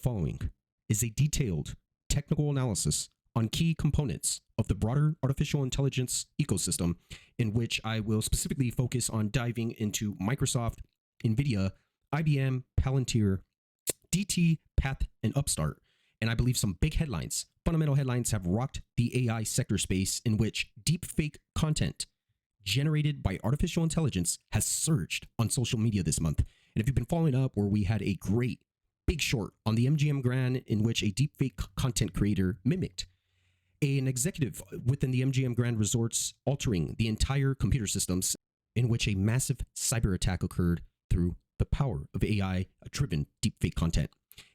Following is a detailed technical analysis on key components of the broader artificial intelligence ecosystem, in which I will specifically focus on diving into Microsoft, NVIDIA, IBM, Palantir, DT, Path, and Upstart. And I believe some big headlines, fundamental headlines, have rocked the AI sector space, in which deepfake content generated by artificial intelligence has surged on social media this month. And if you've been following up, where we had a great big short on the MGM Grand, in which a deepfake content creator mimicked an executive within the MGM Grand Resorts, altering the entire computer systems, in which a massive cyber attack occurred through the power of AI-driven deepfake content,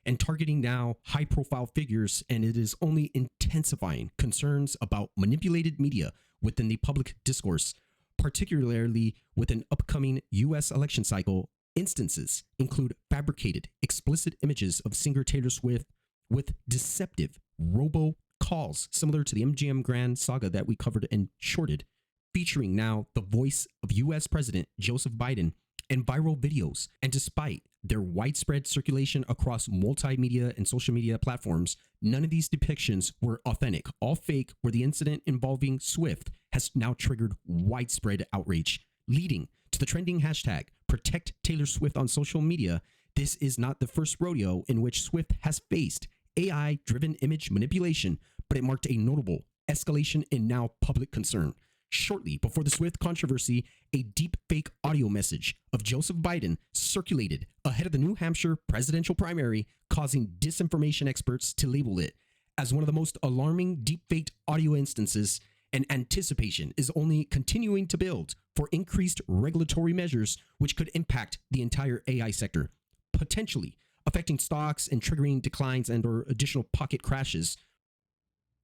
and targeting now high-profile figures, and it is only intensifying concerns about manipulated media within the public discourse, particularly with an upcoming U.S. election cycle. Instances include fabricated, explicit images of singer Taylor Swift with deceptive robo calls, similar to the MGM Grand saga that we covered and shorted, featuring now the voice of U.S. President Joseph Biden, and viral videos. And despite their widespread circulation across multimedia and social media platforms, none of these depictions were authentic, all fake, where the incident involving Swift has now triggered widespread outrage, leading to the trending hashtag Protect Taylor Swift on social media. This is not the first rodeo in which Swift has faced AI-driven image manipulation, but it marked a notable escalation in now public concern. Shortly before the Swift controversy, a deepfake audio message of Joseph Biden circulated ahead of the New Hampshire presidential primary, causing disinformation experts to label it as one of the most alarming deepfaked audio instances, and anticipation is only continuing to build for increased regulatory measures which could impact the entire AI sector, potentially affecting stocks and triggering declines and or additional pocket crashes,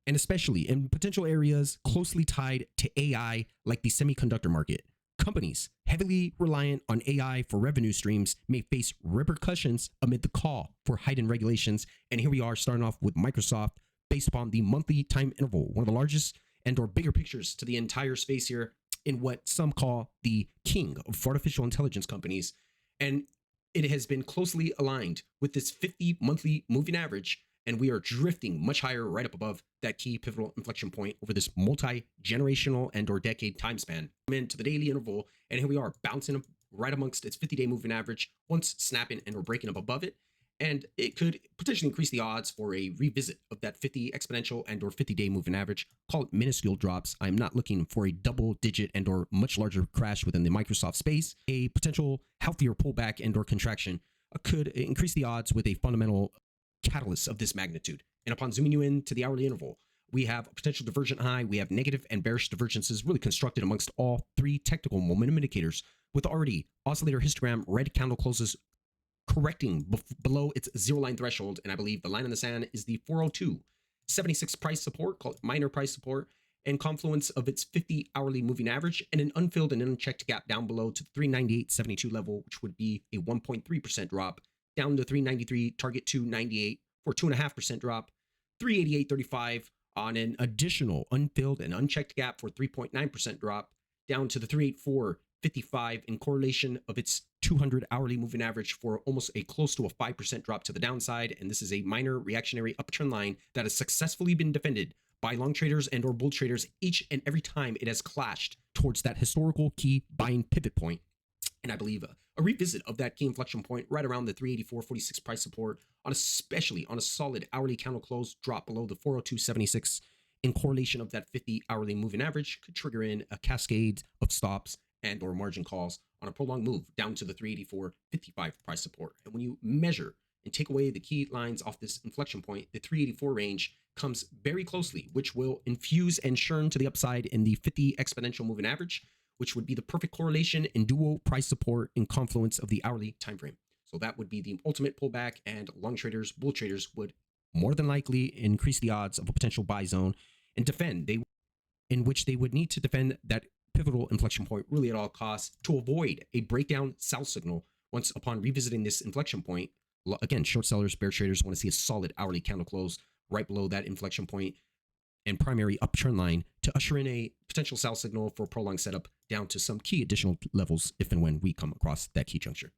and especially in potential areas closely tied to AI like the semiconductor market. Companies heavily reliant on AI for revenue streams may face repercussions amid the call for heightened regulations. And here we are, starting off with Microsoft, based upon the monthly time interval, one of the largest and or bigger pictures to the entire space here, in what some call the king of artificial intelligence companies. And it has been closely aligned with this 50 monthly moving average, and we are drifting much higher, right up above that key pivotal inflection point over this multi-generational and or decade time span. Into the daily interval, and here we are bouncing up right amongst its 50-day moving average, once snapping and we're breaking up above it. And it could potentially increase the odds for a revisit of that 50 exponential and or 50-day moving average. Call it minuscule drops. I'm not looking for a double-digit and or much larger crash within the Microsoft space. A potential healthier pullback and or contraction could increase the odds with a fundamental catalyst of this magnitude. And upon zooming you in to the hourly interval, we have a potential divergent high. We have negative and bearish divergences really constructed amongst all three technical momentum indicators, with already oscillator histogram red candle closes correcting below its zero line threshold. And I believe the line in the sand is the 402.76 price support, called minor price support, and confluence of its 50 hourly moving average, and an unfilled and unchecked gap down below to the 398.72 level, which would be a 1.3% drop, down to 393, target 298 for 2.5% drop, 388.35 on an additional unfilled and unchecked gap for 3.9% drop, down to the 384.55 in correlation of its 200 hourly moving average for almost a close to a 5% drop to the downside. And this is a minor reactionary uptrend line that has successfully been defended by long traders and or bull traders each and every time it has clashed towards that historical key buying pivot point. And I believe a revisit of that key inflection point right around the 384.46 price support, on especially on a solid hourly candle close drop below the 402.76 in correlation of that 50 hourly moving average, could trigger in a cascade of stops and or margin calls on a prolonged move down to the 384.55 price support. And when you measure and take away the key lines off this inflection point, the 384 range comes very closely, which will infuse and churn to the upside in the 50 exponential moving average, which would be the perfect correlation and dual price support in confluence of the hourly time frame. So that would be the ultimate pullback, and long traders, bull traders would more than likely increase the odds of a potential buy zone and defend, in which they would need to defend that pivotal inflection point really at all costs to avoid a breakdown sell signal once upon revisiting this inflection point. Again, short sellers, bear traders want to see a solid hourly candle close right below that inflection point and primary uptrend line to usher in a potential sell signal for a prolonged setup down to some key additional levels if and when we come across that key juncture.